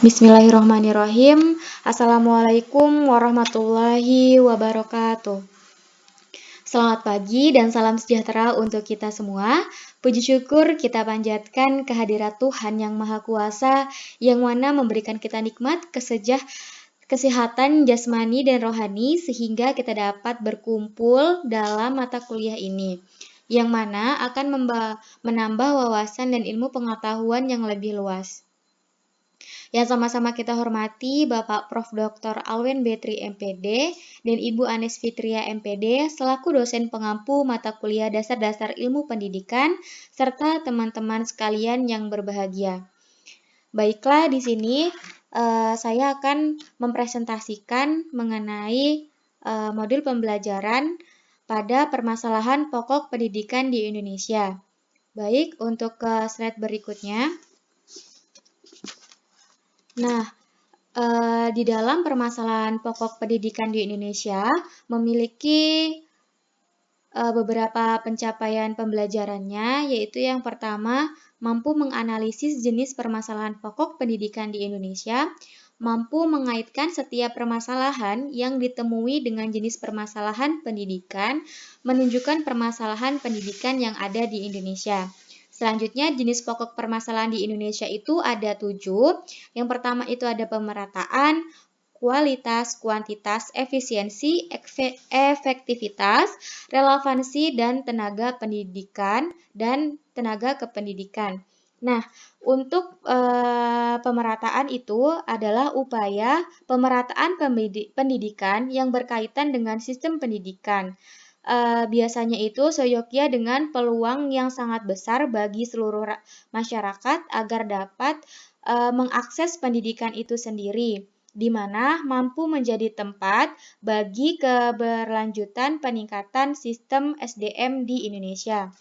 Bismillahirrahmanirrahim. Assalamualaikum warahmatullahi wabarakatuh. Selamat pagi dan salam sejahtera untuk kita semua. Puji syukur kita panjatkan kehadirat Tuhan Yang Maha Kuasa yang mana memberikan kita nikmat kesehatan jasmani dan rohani sehingga kita dapat berkumpul dalam mata kuliah ini, yang mana akan menambah wawasan dan ilmu pengetahuan yang lebih luas. Yang sama-sama kita hormati Bapak Prof. Dr. Alwen Betri MPD dan Ibu Anes Fitria MPD selaku dosen pengampu mata kuliah dasar-dasar ilmu pendidikan serta teman-teman sekalian yang berbahagia. Baiklah, di sini saya akan mempresentasikan mengenai modul pembelajaran pada permasalahan pokok pendidikan di Indonesia. Baik, untuk ke slide berikutnya. Nah, di dalam permasalahan pokok pendidikan di Indonesia memiliki beberapa pencapaian pembelajarannya, yaitu yang pertama, mampu menganalisis jenis permasalahan pokok pendidikan di Indonesia, mampu mengaitkan setiap permasalahan yang ditemui dengan jenis permasalahan pendidikan, menunjukkan permasalahan pendidikan yang ada di Indonesia. Selanjutnya, jenis pokok permasalahan di Indonesia itu ada 7. Yang pertama itu ada pemerataan, kualitas, kuantitas, efisiensi, efektivitas, relevansi, dan tenaga pendidikan dan tenaga kependidikan. Nah, untuk pemerataan itu adalah upaya pemerataan pendidikan yang berkaitan dengan sistem pendidikan. Biasanya itu seyogyanya dengan peluang yang sangat besar bagi seluruh masyarakat agar dapat mengakses pendidikan itu sendiri, di mana mampu menjadi tempat bagi keberlanjutan peningkatan sistem SDM di Indonesia.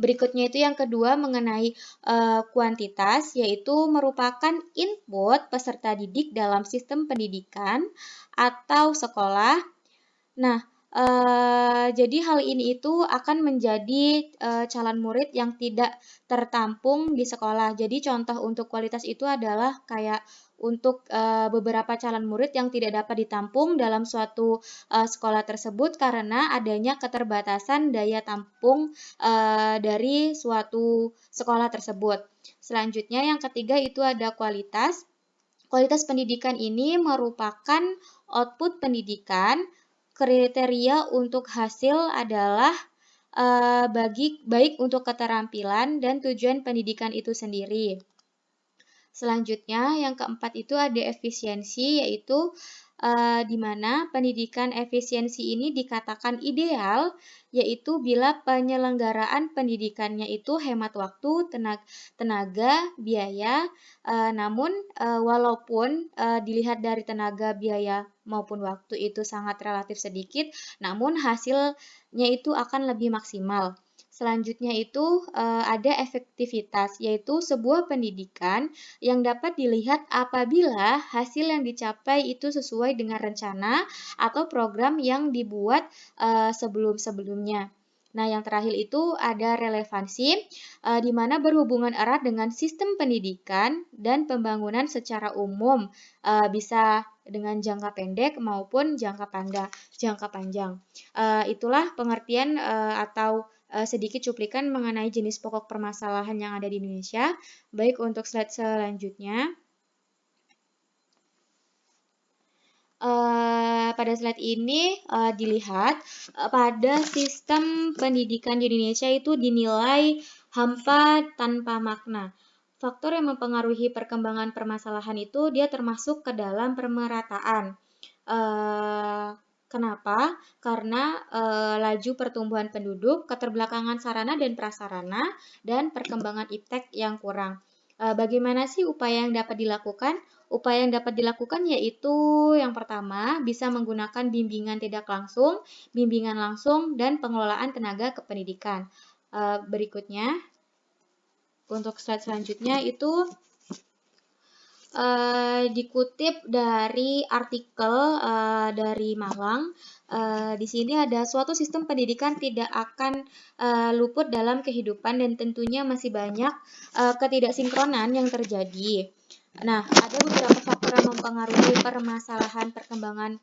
Berikutnya itu yang kedua mengenai kuantitas, yaitu merupakan input peserta didik dalam sistem pendidikan atau sekolah. Nah, jadi hal ini itu akan menjadi calon murid yang tidak tertampung di sekolah. Jadi contoh untuk kualitas itu adalah kayak untuk beberapa calon murid yang tidak dapat ditampung dalam suatu sekolah tersebut karena adanya keterbatasan daya tampung dari suatu sekolah tersebut. Selanjutnya yang ketiga itu ada kualitas. Kualitas pendidikan ini merupakan output pendidikan. Kriteria untuk hasil adalah baik untuk keterampilan dan tujuan pendidikan itu sendiri. Selanjutnya, yang keempat itu ada efisiensi, yaitu di mana pendidikan efisiensi ini dikatakan ideal, yaitu bila penyelenggaraan pendidikannya itu hemat waktu, tenaga, biaya, namun walaupun dilihat dari tenaga, biaya maupun waktu itu sangat relatif sedikit, namun hasilnya itu akan lebih maksimal. Selanjutnya itu ada efektivitas, yaitu sebuah pendidikan yang dapat dilihat apabila hasil yang dicapai itu sesuai dengan rencana atau program yang dibuat sebelum-sebelumnya. Nah, yang terakhir itu ada relevansi, di mana berhubungan erat dengan sistem pendidikan dan pembangunan secara umum, bisa dengan jangka pendek maupun jangka panjang. Itulah pengertian atau sedikit cuplikan mengenai jenis pokok permasalahan yang ada di Indonesia. Baik, untuk slide selanjutnya. Pada slide ini dilihat pada sistem pendidikan di Indonesia itu dinilai hampa tanpa makna. Faktor yang mempengaruhi perkembangan permasalahan itu dia termasuk ke dalam pemerataan. Kenapa? Karena laju pertumbuhan penduduk, keterbelakangan sarana dan prasarana, dan perkembangan iptek yang kurang. Bagaimana sih upaya yang dapat dilakukan? Upaya yang dapat dilakukan yaitu yang pertama bisa menggunakan bimbingan tidak langsung, bimbingan langsung, dan pengelolaan tenaga kependidikan. Berikutnya, untuk slide selanjutnya itu dikutip dari artikel dari Malang. Di sini ada suatu sistem pendidikan tidak akan luput dalam kehidupan dan tentunya masih banyak ketidaksinkronan yang terjadi. Nah, ada beberapa faktor yang mempengaruhi permasalahan perkembangan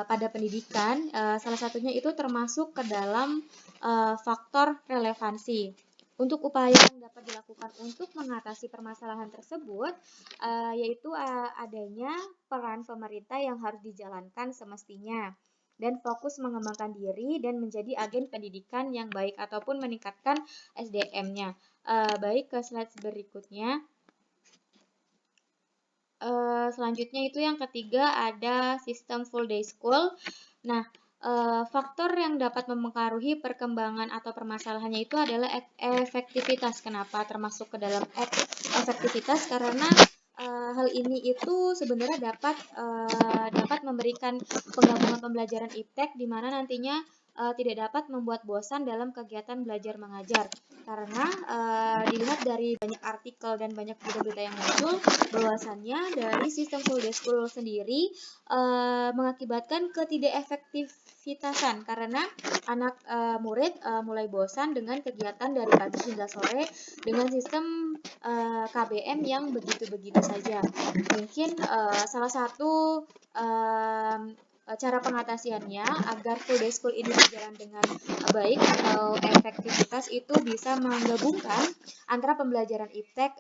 pada pendidikan. Salah satunya itu termasuk ke dalam faktor relevansi. Untuk upaya yang dapat dilakukan untuk mengatasi permasalahan tersebut, yaitu adanya peran pemerintah yang harus dijalankan semestinya dan fokus mengembangkan diri dan menjadi agen pendidikan yang baik ataupun meningkatkan SDM-nya. Baik, ke slide berikutnya. Selanjutnya itu yang ketiga ada sistem full day school. Nah, faktor yang dapat mempengaruhi perkembangan atau permasalahannya itu adalah efektivitas. Kenapa termasuk ke dalam efektivitas? Karena hal ini itu sebenarnya dapat memberikan penggabungan pembelajaran iptek di mana nantinya tidak dapat membuat bosan dalam kegiatan belajar mengajar. Karena dilihat dari banyak artikel dan banyak berita-berita yang muncul, bahwasannya dari sistem full day school sendiri mengakibatkan ketidakefektivitasan karena anak murid mulai bosan dengan kegiatan dari pagi hingga sore dengan sistem KBM yang begitu-begitu saja. Mungkin salah satu cara pengatasiannya agar full day school ini berjalan dengan baik atau efektivitas itu bisa menggabungkan antara pembelajaran iptek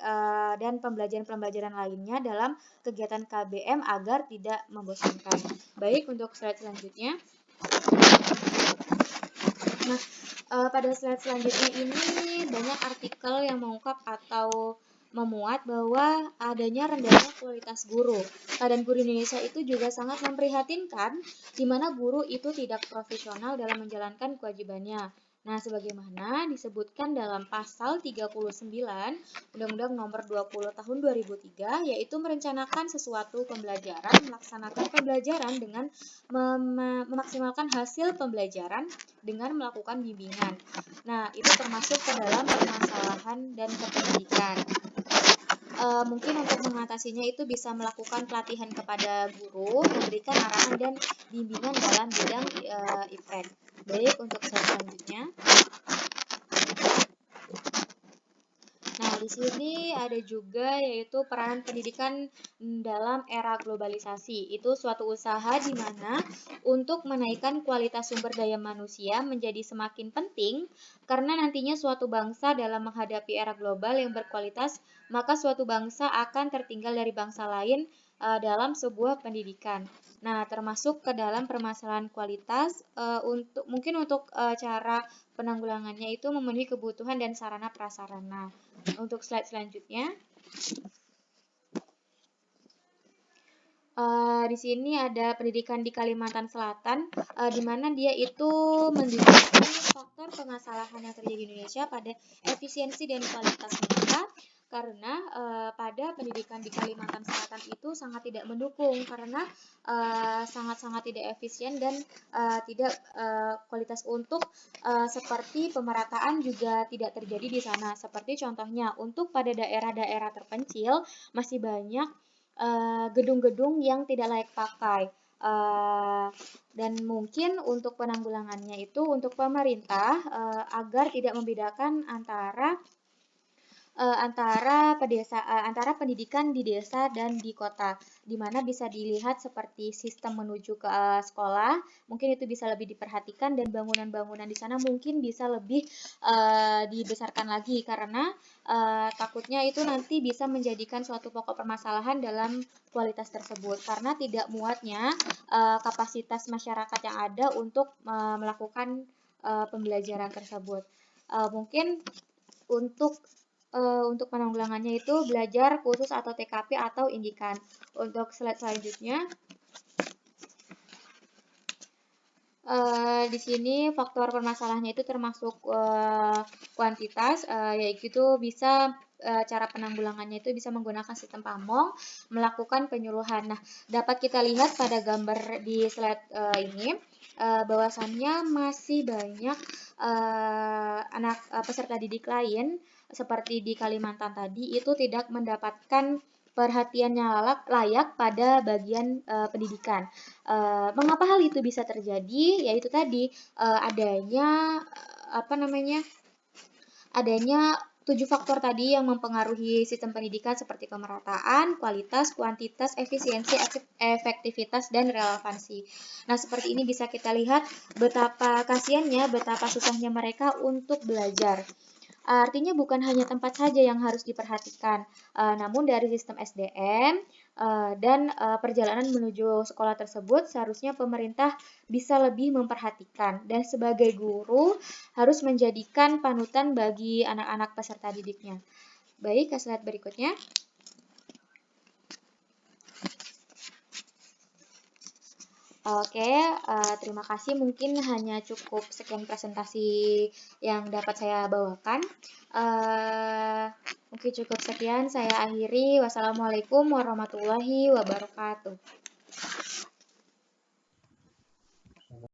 dan pembelajaran-pembelajaran lainnya dalam kegiatan KBM agar tidak membosankan. Baik, untuk slide selanjutnya. Nah, pada slide selanjutnya ini banyak artikel yang mengungkap atau memuat bahwa adanya rendahnya kualitas guru. Keadaan guru Indonesia itu juga sangat memprihatinkan, di mana guru itu tidak profesional dalam menjalankan kewajibannya. Nah, sebagaimana disebutkan dalam pasal 39 Undang-Undang Nomor 20 Tahun 2003, yaitu merencanakan sesuatu pembelajaran, melaksanakan pembelajaran dengan memaksimalkan hasil pembelajaran dengan melakukan bimbingan. Nah, itu termasuk ke dalam permasalahan dan kependidikan. Mungkin untuk mengatasinya itu bisa melakukan pelatihan kepada guru, memberikan arahan dan bimbingan dalam bidang iptek. Baik, untuk slide selanjutnya. Nah, di sini ada juga yaitu peran pendidikan dalam era globalisasi. Itu suatu usaha di mana untuk menaikkan kualitas sumber daya manusia menjadi semakin penting karena nantinya suatu bangsa dalam menghadapi era global yang berkualitas, maka suatu bangsa akan tertinggal dari bangsa lain dalam sebuah pendidikan. Nah, termasuk ke dalam permasalahan kualitas untuk cara penanggulangannya itu memenuhi kebutuhan dan sarana prasarana. Untuk slide selanjutnya, di sini ada pendidikan di Kalimantan Selatan, di mana dia itu mendiskusi faktor permasalahan yang terjadi di Indonesia pada efisiensi dan kualitas mereka, karena pada pendidikan di Kalimantan Selatan itu sangat tidak mendukung karena sangat-sangat tidak efisien dan tidak kualitas untuk seperti pemerataan juga tidak terjadi di sana. Seperti contohnya untuk pada daerah-daerah terpencil masih banyak gedung-gedung yang tidak layak pakai. Dan mungkin untuk penanggulangannya itu untuk pemerintah agar tidak membedakan antara antara pendidikan di desa dan di kota, di mana bisa dilihat seperti sistem menuju ke sekolah, mungkin itu bisa lebih diperhatikan dan bangunan-bangunan di sana mungkin bisa lebih dibesarkan lagi karena takutnya itu nanti bisa menjadikan suatu pokok permasalahan dalam kualitas tersebut karena tidak muatnya kapasitas masyarakat yang ada untuk melakukan pembelajaran tersebut. Mungkin untuk penanggulangannya itu belajar khusus atau TKP atau indikan. Untuk slide selanjutnya, di sini faktor permasalahannya itu termasuk kuantitas, yaitu bisa cara penanggulangannya itu bisa menggunakan sistem pamong, melakukan penyuluhan. Nah, dapat kita lihat pada gambar di slide ini bahwasannya masih banyak anak peserta didik lain seperti di Kalimantan tadi itu tidak mendapatkan perhatian yang layak pada bagian pendidikan. Mengapa hal itu bisa terjadi? Yaitu tadi adanya 7 faktor tadi yang mempengaruhi sistem pendidikan seperti pemerataan, kualitas, kuantitas, efisiensi, efektivitas, dan relevansi. Nah, seperti ini bisa kita lihat betapa kasihannya, betapa susahnya mereka untuk belajar. Artinya bukan hanya tempat saja yang harus diperhatikan, namun dari sistem SDM dan perjalanan menuju sekolah tersebut seharusnya pemerintah bisa lebih memperhatikan dan sebagai guru harus menjadikan panutan bagi anak-anak peserta didiknya. Baik, ke slide berikutnya. Oke, terima kasih. Mungkin hanya cukup sekian presentasi yang dapat saya bawakan. Mungkin cukup sekian, saya akhiri. Wassalamualaikum warahmatullahi wabarakatuh.